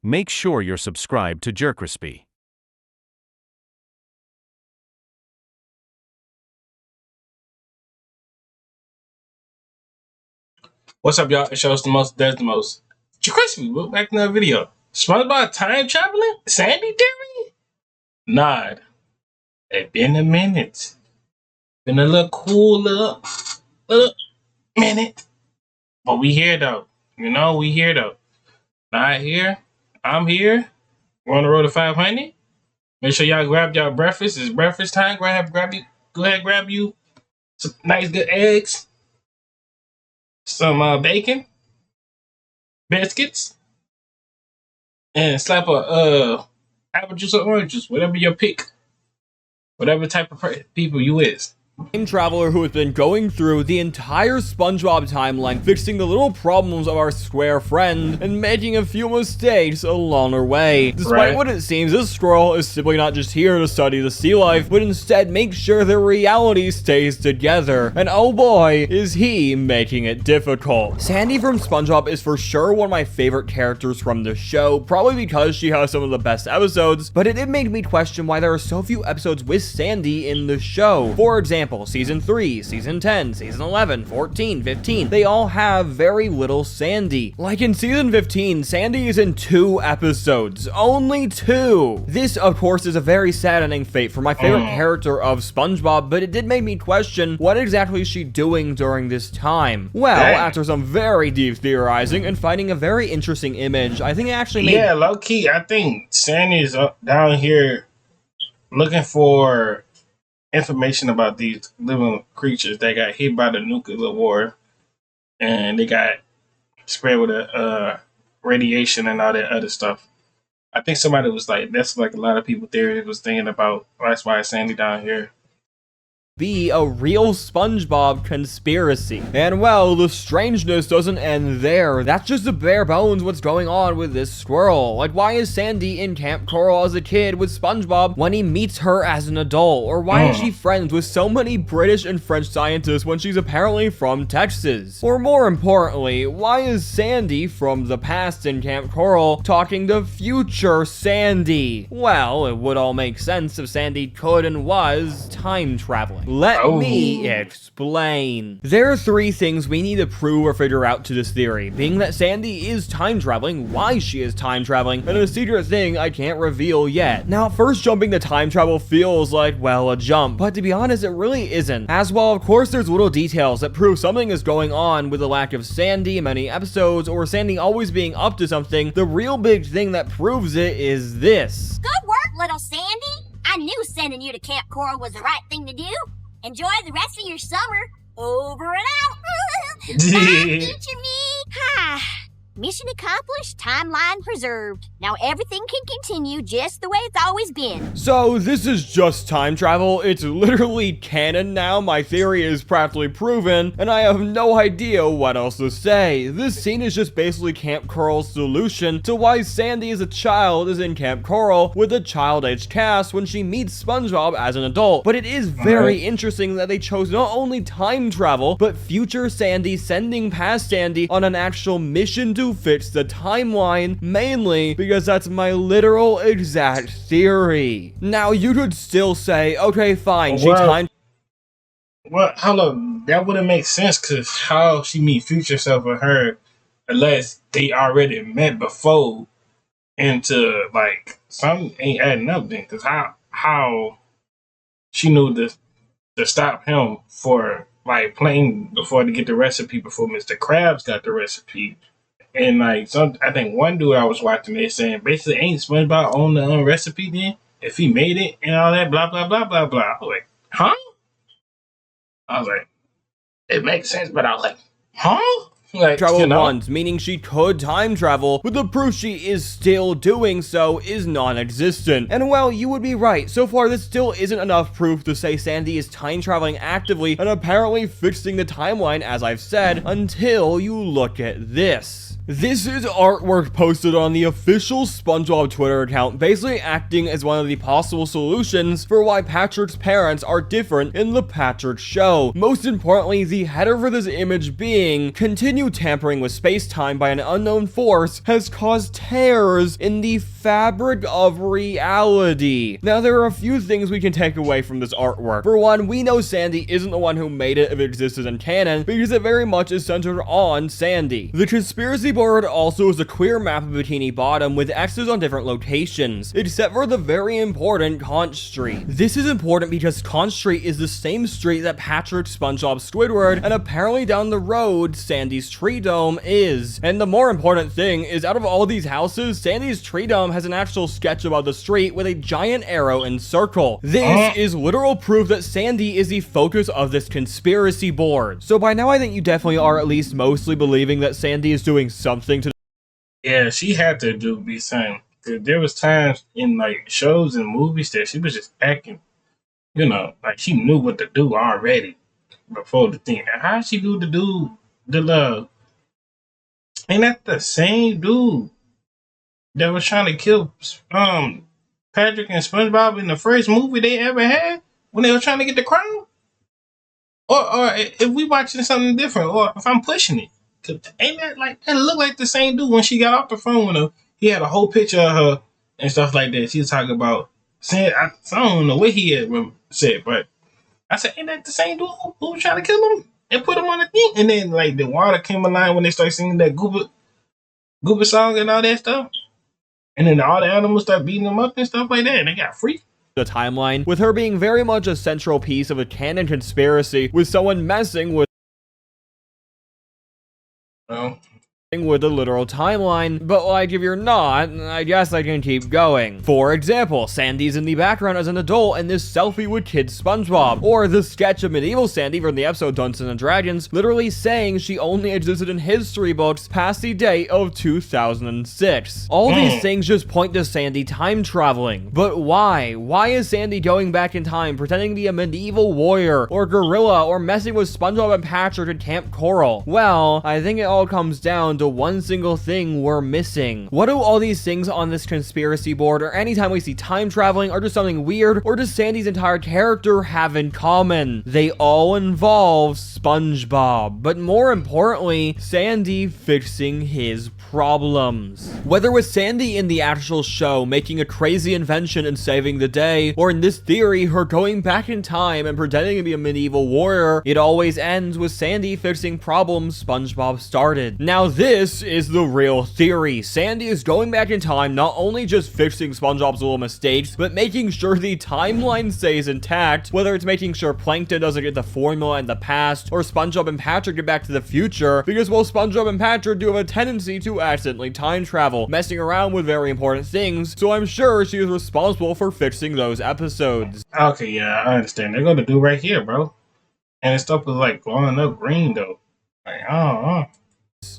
Make sure you're subscribed to JerCrispy. What's up, y'all? It shows the most, does the most. JerCrispy, we're back in another video. SpongeBob Time traveling? Sandy theory? Nod. It's been a minute. Been a little cooler. Minute. But we here though. You know, we here though. Not here. I'm here. We're on the road to 500. Make sure y'all grab y'all breakfast. It's breakfast time. Go ahead, grab you some nice good eggs. Some bacon. Biscuits. And slap a apple juice or orange juice. Whatever your pick. Whatever type of people you is. Time traveler who has been going through the entire SpongeBob timeline, fixing the little problems of our square friend, and making a few mistakes along her way. Despite what it seems, this squirrel is simply not just here to study the sea life, but instead make sure their reality stays together. And oh boy, is he making it difficult. Sandy from SpongeBob is for sure one of my favorite characters from the show, probably because she has some of the best episodes, but it did make me question why there are so few episodes with Sandy in the show. For example, Season 3, Season 10, Season 11, 14, 15, they all have very little Sandy. Like in Season 15, Sandy is in 2 episodes. Only 2! This, of course, is a very saddening fate for my favorite character of SpongeBob, but it did make me question what exactly is she doing during this time. Well, after some very deep theorizing and finding a very interesting image, I think it actually made— Yeah, low-key, I think Sandy's down here looking for information about these living creatures that got hit by the nuclear war, and they got sprayed with radiation and all that other stuff. I think somebody was like, that's like a lot of people theory was thinking about. That's why Sandy down here. Be a real SpongeBob conspiracy. And well, the strangeness doesn't end there. That's just the bare bones what's going on with this squirrel. Like, why is Sandy in Camp Coral as a kid with SpongeBob when he meets her as an adult? Or why is she friends with so many British and French scientists when she's apparently from Texas? Or more importantly, why is Sandy from the past in Camp Coral talking to future Sandy? Well, it would all make sense if Sandy could and was time traveling. Let me explain. There are 3 things we need to prove or figure out to this theory, being that Sandy is time traveling, why she is time traveling, and a secret thing I can't reveal yet. Now, first jumping to time travel feels like, well, a jump, but to be honest, it really isn't. As well, of course, there's little details that prove something is going on with the lack of Sandy in many episodes, or Sandy always being up to something. The real big thing that proves it is this. Good work, little Sandy. I knew sending you to Camp Coral was the right thing to do. Enjoy the rest of your summer. Over and out. Bye, future me. Mission accomplished, timeline preserved. Now everything can continue just the way it's always been. So this is just time travel? It's literally canon now? My theory is practically proven, and I have no idea what else to say. This scene is just basically Camp Coral's solution to why Sandy as a child is in Camp Coral with a child-aged cast when she meets SpongeBob as an adult. But it is very interesting that they chose not only time travel, but future Sandy sending past Sandy on an actual mission to fix the timeline, mainly because that's my literal exact theory. Now, you could still say, okay, fine, Well, hold on. That wouldn't make sense, because how she meet future self with her, unless they already met before, into, like, something ain't adding up then, because how she knew to stop him for, like, playing before to get the recipe before Mr. Krabs got the recipe. And like I think one dude I was watching, they saying basically ain't SpongeBob on the recipe then if he made it and all that blah blah blah blah blah. I was like, huh? I was like, it makes sense, but I was like, huh? Like, travel once, meaning she could time travel, but the proof she is still doing so is non-existent. And well, you would be right. So far, this still isn't enough proof to say Sandy is time traveling actively and apparently fixing the timeline, as I've said, until you look at this. This is artwork posted on the official SpongeBob Twitter account, basically acting as one of the possible solutions for why Patrick's parents are different in the Patrick Show. Most importantly, the header for this image being, "Continued tampering with space-time by an unknown force has caused tears in the fabric of reality." Now, there are a few things we can take away from this artwork. For one, we know Sandy isn't the one who made it if it existed in canon, because it very much is centered on Sandy. The conspiracy board also is a queer map of Bikini Bottom with X's on different locations, except for the very important Conch Street. This is important because Conch Street is the same street that Patrick, SpongeBob, Squidward, and apparently down the road, Sandy's tree dome is. And the more important thing is, out of all these houses, Sandy's tree dome has an actual sketch about the street with a giant arrow and circle. This is literal proof that Sandy is the focus of this conspiracy board. So by now I think you definitely are at least mostly believing that Sandy is doing something to— Yeah, she had to be something. 'Cause there was times in like shows and movies that she was just acting, like she knew what to do already before the thing. Now, how she do the love? Ain't that the same dude that was trying to kill Patrick and SpongeBob in the first movie they ever had when they were trying to get the crown? Or if we watching something different, or if I'm pushing it, 'cause ain't that like that look like the same dude when she got off the phone with him? He had a whole picture of her and stuff like that. She was talking about saying I don't know what he had said, but I said, ain't that the same dude who was trying to kill him and put him on the thing? And then like the water came alive when they started singing that Gooba song and all that stuff. And then all the animals start beating them up and stuff like that, and they got free. the timeline, with her being very much a central piece of a canon conspiracy, with someone messing with the literal timeline. But like, if you're not, I guess I can keep going. For example, Sandy's in the background as an adult in this selfie with Kid SpongeBob, or the sketch of medieval Sandy from the episode Dungeons and Dragons, literally saying she only existed in history books past the date of 2006. All these things just point to Sandy time traveling. But why? Why is Sandy going back in time, pretending to be a medieval warrior, or gorilla, or messing with SpongeBob and Patrick at Camp Coral? Well, I think it all comes down to one single thing we're missing. What do all these things on this conspiracy board, or anytime we see time traveling, or just something weird, or does Sandy's entire character have in common? They all involve SpongeBob, but more importantly, Sandy fixing his problems. Whether with Sandy in the actual show making a crazy invention and saving the day, or in this theory, her going back in time and pretending to be a medieval warrior, it always ends with Sandy fixing problems SpongeBob started. Now this is the real theory. Sandy is going back in time, not only just fixing SpongeBob's little mistakes, but making sure the timeline stays intact, whether it's making sure Plankton doesn't get the formula in the past, or SpongeBob and Patrick get back to the future, because well, SpongeBob and Patrick do have a tendency to accidentally time travel, messing around with very important things, so I'm sure she is responsible for fixing those episodes. Okay, yeah, I understand. They're gonna do right here, bro. And the stuff was like glowing up green though. Like,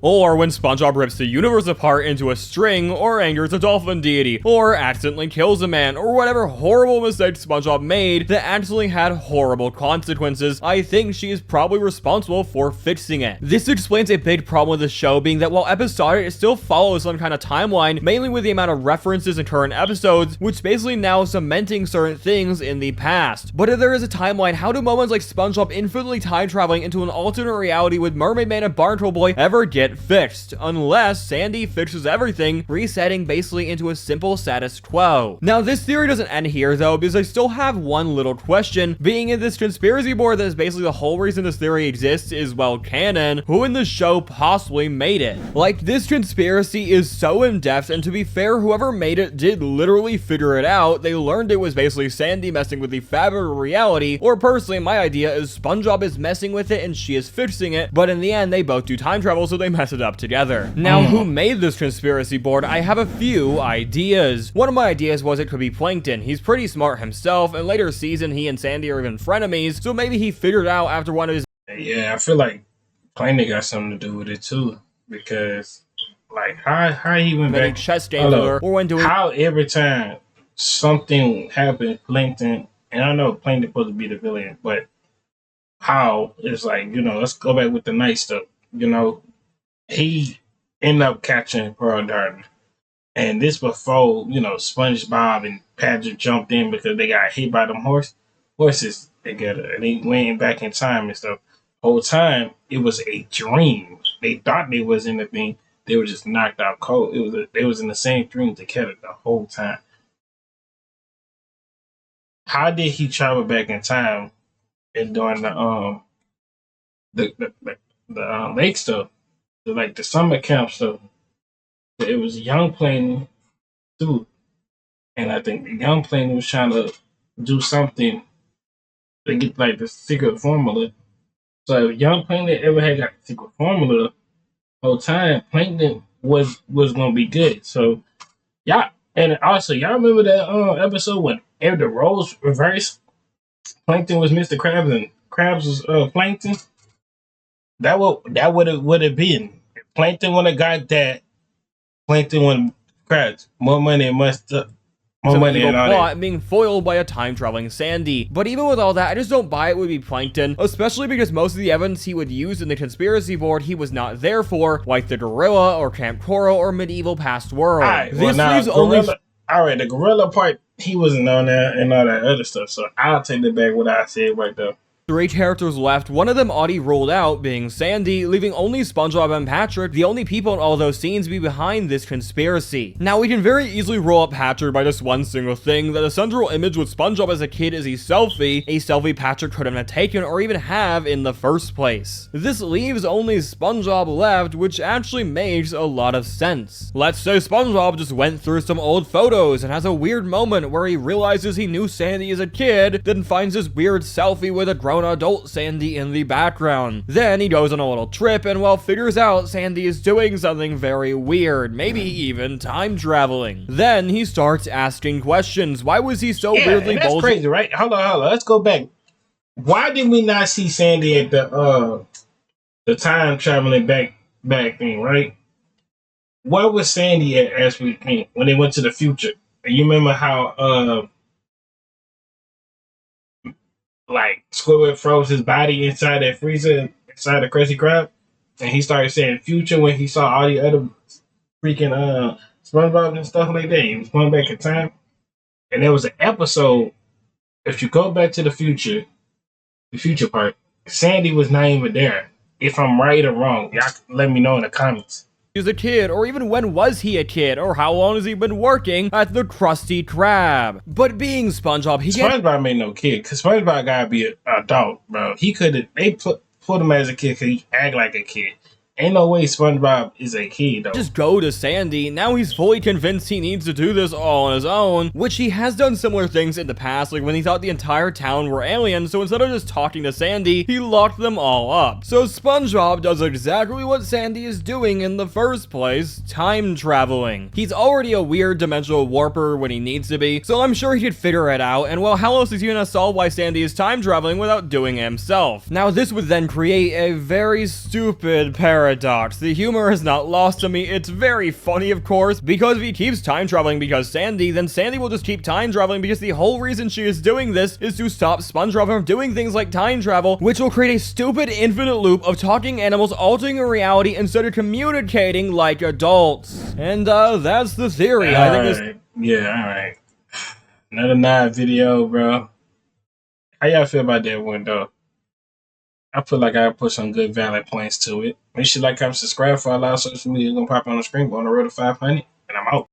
Or when SpongeBob rips the universe apart into a string, or angers a dolphin deity, or accidentally kills a man, or whatever horrible mistake SpongeBob made that actually had horrible consequences, I think she is probably responsible for fixing it. This explains a big problem with the show, being that while episodic, it still follows some kind of timeline, mainly with the amount of references in current episodes, which basically now cementing certain things in the past. But if there is a timeline, how do moments like SpongeBob infinitely time traveling into an alternate reality with Mermaid Man and Barnacle Boy ever get fixed, unless Sandy fixes everything, resetting basically into a simple status quo. Now this theory doesn't end here though, because I still have one little question, being in this conspiracy board that is basically the whole reason this theory exists is, well, canon, who in the show possibly made it? Like, this conspiracy is so in-depth, and to be fair, whoever made it did literally figure it out. They learned it was basically Sandy messing with the fabric of reality, or personally my idea is SpongeBob is messing with it and she is fixing it, but in the end they both do time travel, so they mess it up together. Now, who made this conspiracy board? I have a few ideas. One of my ideas was it could be Plankton. He's pretty smart himself, and later season he and Sandy are even frenemies, so maybe he figured out after one of his— yeah, I feel like Plankton got something to do with it too, because like how he went back chess games with her, or when doing— how every time something happened, Plankton, and I know Plankton's supposed to be the villain, but how it's like, let's go back with the nice stuff, he end up catching Pearl Darter. And this before, SpongeBob and Patrick jumped in because they got hit by them horses together. And they went back in time and stuff. The whole time, it was a dream. They thought they was in the thing. They were just knocked out cold. They was in the same dream together the whole time. How did he travel back in time and during the lake stuff, the summer camp stuff? It was Young Planet too, and I think the Young Planet was trying to do something to get like the secret formula. So if Young Planet ever had got the secret formula, the whole time Plankton was gonna be good. So y'all, and also y'all remember that episode when the roles reversed? Plankton was Mr. Krabs and Krabs was Plankton. That would have been. If Plankton would have got that. Plankton won Krabs. More money and more money and all that. Being foiled by a time-traveling Sandy. But even with all that, I just don't buy it would be Plankton, especially because most of the evidence he would use in the conspiracy board he was not there for, like the gorilla or Camp Coral or medieval past world. Alright, the gorilla part, he wasn't on there and all that other stuff, so I'll take it back what I said right there. 3 characters left, one of them already ruled out, being Sandy, leaving only SpongeBob and Patrick, the only people in all those scenes, be behind this conspiracy. Now, we can very easily roll up Patrick by just one single thing, that the central image with SpongeBob as a kid is a selfie Patrick couldn't have taken or even have in the first place. This leaves only SpongeBob left, which actually makes a lot of sense. Let's say SpongeBob just went through some old photos and has a weird moment where he realizes he knew Sandy as a kid, then finds this weird selfie with a grown adult Sandy in the background. Then he goes on a little trip and figures out Sandy is doing something very weird, maybe even time traveling. Then he starts asking questions. Why was he so weirdly bold? That's crazy, right? Hold on. Let's go back. Why did we not see Sandy at the time traveling back thing, right? Where was Sandy at as we came when they went to the future? You remember how like Squidward froze his body inside that freezer, inside the Krusty Krab, and he started saying future when he saw all the other freaking SpongeBob and stuff like that. He was going back in time, and there was an episode. If you go back to the future part, Sandy was not even there. If I'm right or wrong, y'all let me know in the comments. He was a kid, or even when was he a kid, or how long has he been working at the Krusty Krab? But being SpongeBob, SpongeBob made no kid, because SpongeBob gotta be an adult, bro. They put him as a kid because he act like a kid. Ain't no way SpongeBob is a kid, though. Just go to Sandy. Now he's fully convinced he needs to do this all on his own, which he has done similar things in the past, like when he thought the entire town were aliens, so instead of just talking to Sandy, he locked them all up. So SpongeBob does exactly what Sandy is doing in the first place, time traveling. He's already a weird dimensional warper when he needs to be, so I'm sure he could figure it out, and how else is he gonna solve why Sandy is time traveling without doing it himself? Now this would then create a very stupid paradox. The humor is not lost to me. It's very funny, of course, because if he keeps time traveling because Sandy, then Sandy will just keep time traveling because the whole reason she is doing this is to stop SpongeBob from doing things like time travel, which will create a stupid infinite loop of talking animals altering a reality instead of communicating like adults. And that's the theory. Alright. Another 9 video, bro. How y'all feel about that one, though? I feel like I put some good valid points to it. Make sure you like, comment, subscribe for all our social media. Gonna pop on the screen. We're on the road to 500, and I'm out.